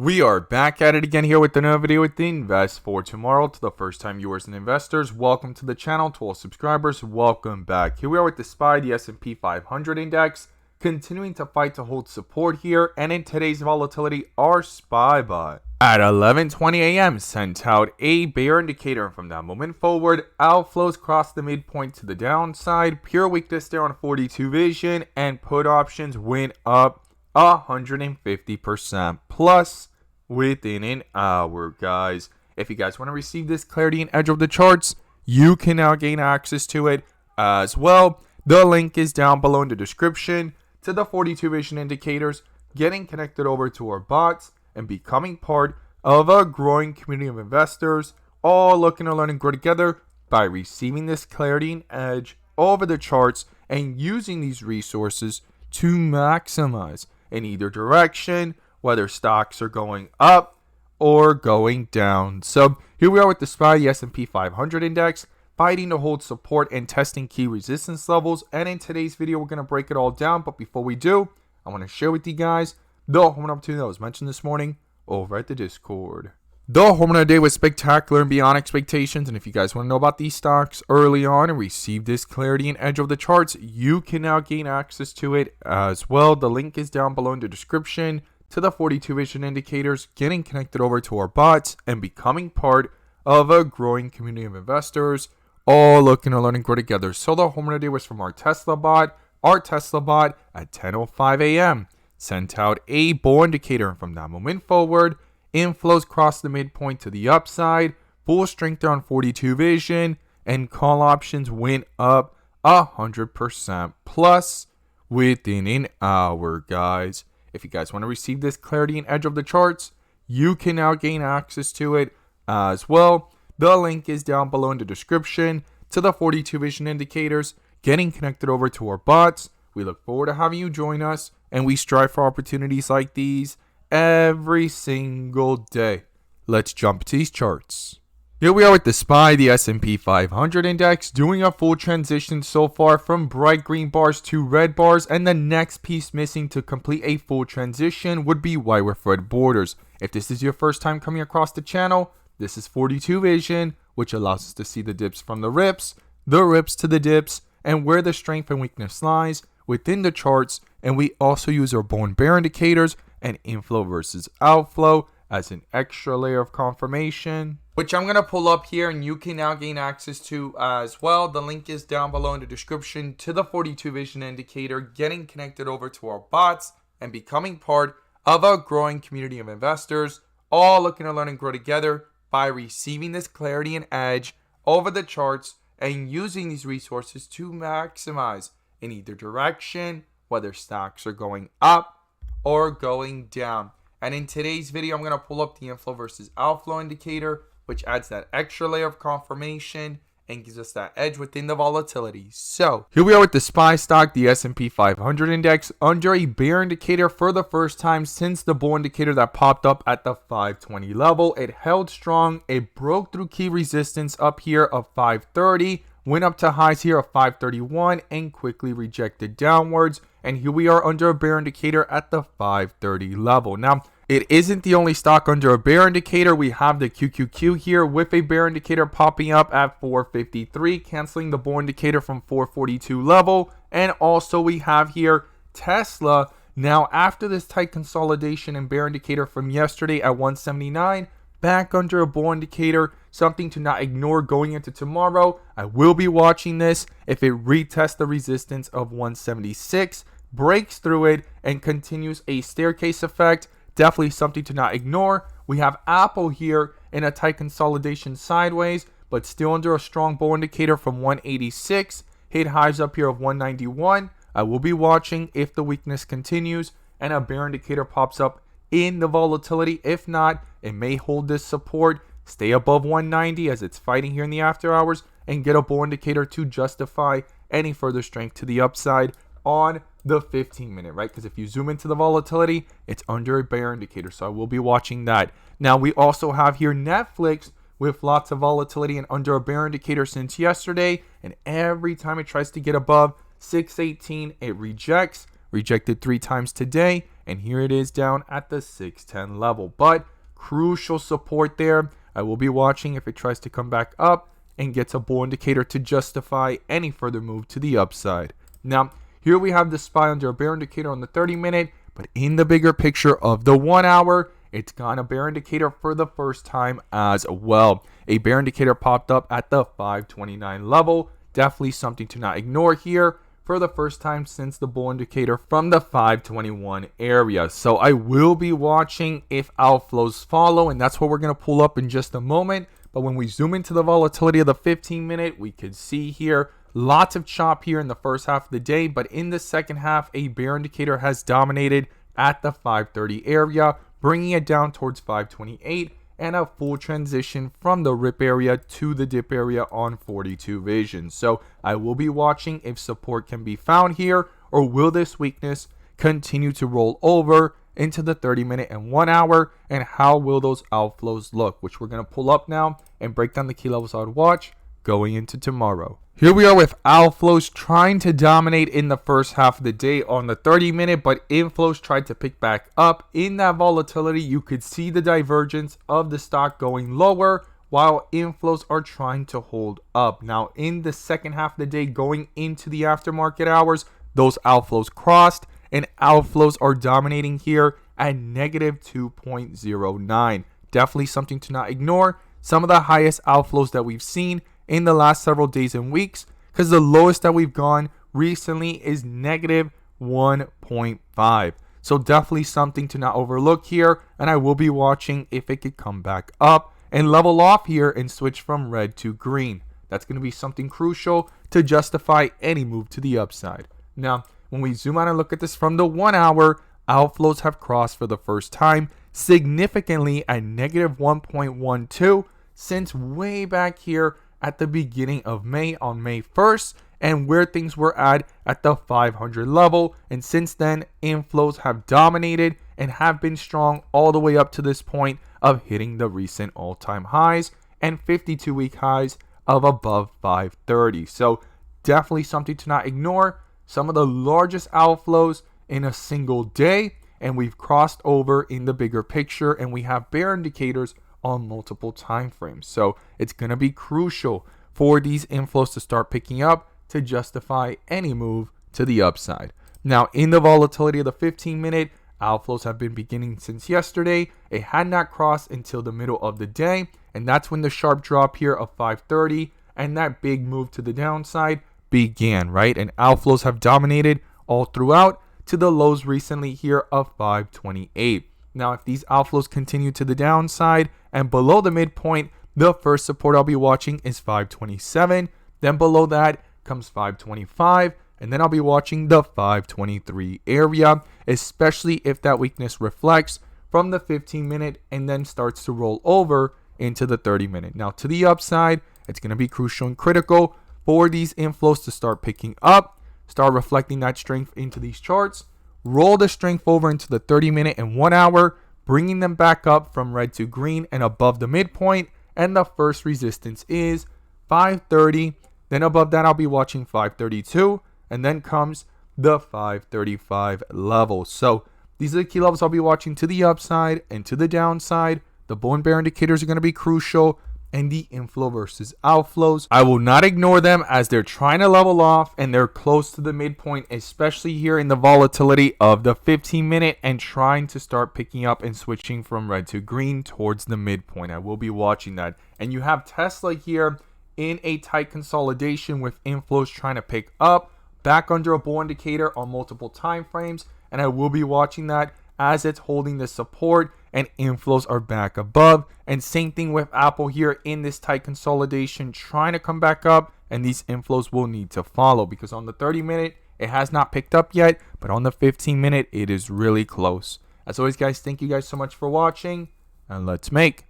We are back at it again here with another video with the Invest for Tomorrow. To the first time viewers and investors, welcome to the channel. To all subscribers, welcome back. Here we are with the SPY, the S&P 500 index, continuing to fight to hold support here. And in today's volatility, our SPY bot at 11:20 a.m. sent out a bear indicator, and from that moment forward, outflows crossed the midpoint to the downside. Pure weakness there on 42 vision, and put options went up 150% plus within an hour, guys. If you guys want to receive this clarity and edge of the charts, you can now gain access to it as well. The link is down below in the description to the 42 vision indicators, getting connected over to our bots and becoming part of a growing community of investors, all looking to learn and grow together by receiving this clarity and edge over the charts and using these resources to maximize in either direction, whether stocks are going up or going down. So here we are with the SPY, the S&P 500 index, fighting to hold support and testing key resistance levels. And in today's video, we're going to break it all down. But before we do, I want to share with you guys the home run opportunity that was mentioned this morning over at the Discord. The home run of the day was spectacular and beyond expectations. And if you guys want to know about these stocks early on and receive this clarity and edge of the charts, you can now gain access to it as well. The link is down below in the description to the 42 vision indicators, getting connected over to our bots and becoming part of a growing community of investors, all looking to learn and grow together. So the home run of the day was from our Tesla bot. Our Tesla bot at 10:05 a.m. sent out a bull indicator, and from that moment forward, inflows crossed the midpoint to the upside, full strength there on 42 vision, and call options went up 100% plus within an hour, guys. If you guys want to receive this clarity and edge of the charts, you can now gain access to it as well. The link is down below in the description to the 42 vision indicators, getting connected over to our bots. We look forward to having you join us, and we strive for opportunities like these every single day. Let's jump to these charts. Here we are with the SPY, the S&P 500 index, doing a full transition so far from bright green bars to red bars, and the next piece missing to complete a full transition would be wire thread borders. If this is your first time coming across the channel, this is 42 vision, which allows us to see the dips from the rips to the dips, and where the strength and weakness lies within the charts. And we also use our bull and bear indicators and inflow versus outflow as an extra layer of confirmation, which I'm going to pull up here and you can now gain access to as well. The link is down below in the description to the 42 vision indicator, getting connected over to our bots and becoming part of a growing community of investors, all looking to learn and grow together by receiving this clarity and edge over the charts and using these resources to maximize in either direction, whether stocks are going up or going down. And in today's video, I'm going to pull up the inflow versus outflow indicator, which adds that extra layer of confirmation and gives us that edge within the volatility. So here we are with the SPY stock, the S&P 500 index, under a bear indicator for the first time since the bull indicator that popped up at the 520 level. It held strong. It broke through key resistance up here of 530, went up to highs here of 531 and quickly rejected downwards. And here we are under a bear indicator at the 530 level. Now, it isn't the only stock under a bear indicator. We have the QQQ here with a bear indicator popping up at 453, canceling the bull indicator from 442 level. And also we have here Tesla. Now, after this tight consolidation and bear indicator from yesterday at 179, back under a bull indicator, something to not ignore going into tomorrow. I will be watching this. If it retests the resistance of 176, breaks through it, and continues a staircase effect, definitely something to not ignore. We have Apple here in a tight consolidation sideways, but still under a strong bull indicator from 186. Hit highs up here of 191. I will be watching if the weakness continues and a bear indicator pops up in the volatility. If not, it may hold this support, stay above 190 as it's fighting here in the after hours, and get a bull indicator to justify any further strength to the upside on the 15-minute, right? Because if you zoom into the volatility, it's under a bear indicator, so I will be watching that. Now, we also have here Netflix with lots of volatility and under a bear indicator since yesterday, and every time it tries to get above 618, it rejected 3 times today, and here it is down at the 610 level. But crucial support there. I will be watching if it tries to come back up and gets a bull indicator to justify any further move to the upside. Now, here we have the SPY under a bear indicator on the 30-minute, but in the bigger picture of the 1 hour, it's got a bear indicator for the first time as well. A bear indicator popped up at the 529 level. Definitely something to not ignore here for the first time since the bull indicator from the 521 area. So I will be watching if outflows follow, and that's what we're going to pull up in just a moment. But when we zoom into the volatility of the 15-minute, we could see here lots of chop here in the first half of the day, but in the second half, a bear indicator has dominated at the 530 area, bringing it down towards 528, and a full transition from the rip area to the dip area on 42 vision. So I will be watching if support can be found here, or will this weakness continue to roll over into the 30-minute and 1 hour, and how will those outflows look, which we're going to pull up now and break down the key levels I would watch going into tomorrow. Here we are with outflows trying to dominate in the first half of the day on the 30-minute, but inflows tried to pick back up. In that volatility, you could see the divergence of the stock going lower while inflows are trying to hold up. Now, in the second half of the day going into the aftermarket hours, those outflows crossed, and outflows are dominating here at negative 2.09. Definitely something to not ignore. Some of the highest outflows that we've seen in the last several days and weeks, because the lowest that we've gone recently is negative 1.5. So definitely something to not overlook here, and I will be watching if it could come back up and level off here and switch from red to green. That's going to be something crucial to justify any move to the upside. Now, when we zoom out and look at this from the 1 hour, outflows have crossed for the first time significantly at negative 1.12 since way back here at the beginning of May on May 1st, and where things were at the 500 level. And since then, inflows have dominated and have been strong all the way up to this point of hitting the recent all-time highs and 52-week highs of above 530. So definitely something to not ignore. Some of the largest outflows in a single day, and we've crossed over in the bigger picture, and we have bear indicators on multiple time frames. So it's going to be crucial for these inflows to start picking up to justify any move to the upside. Now, in the volatility of the 15-minute, outflows have been beginning since yesterday. It had not crossed until the middle of the day, and that's when the sharp drop here of 530 and that big move to the downside began, right? And outflows have dominated all throughout to the lows recently here of 528. Now, if these outflows continue to the downside and below the midpoint, the first support I'll be watching is 527. Then below that comes 525. And then I'll be watching the 523 area, especially if that weakness reflects from the 15-minute and then starts to roll over into the 30-minute. Now, to the upside, it's going to be crucial and critical for these inflows to start picking up, start reflecting that strength into these charts, roll the strength over into the 30-minute and 1 hour, bringing them back up from red to green and above the midpoint. And the first resistance is 530. Then above that, I'll be watching 532. And then comes the 535 level. So these are the key levels I'll be watching to the upside and to the downside. The bull and bear indicators are going to be crucial, and the inflow versus outflows, I will not ignore them as they're trying to level off and they're close to the midpoint, especially here in the volatility of the 15-minute and trying to start picking up and switching from red to green towards the midpoint. I will be watching that. And you have Tesla here in a tight consolidation with inflows trying to pick up, back under a bull indicator on multiple time frames, and I will be watching that as it's holding the support and inflows are back above. And same thing with Apple here in this tight consolidation trying to come back up, and these inflows will need to follow because on the 30-minute it has not picked up yet, but on the 15-minute it is really close. As always, guys, thank you guys so much for watching, and let's make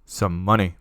some money.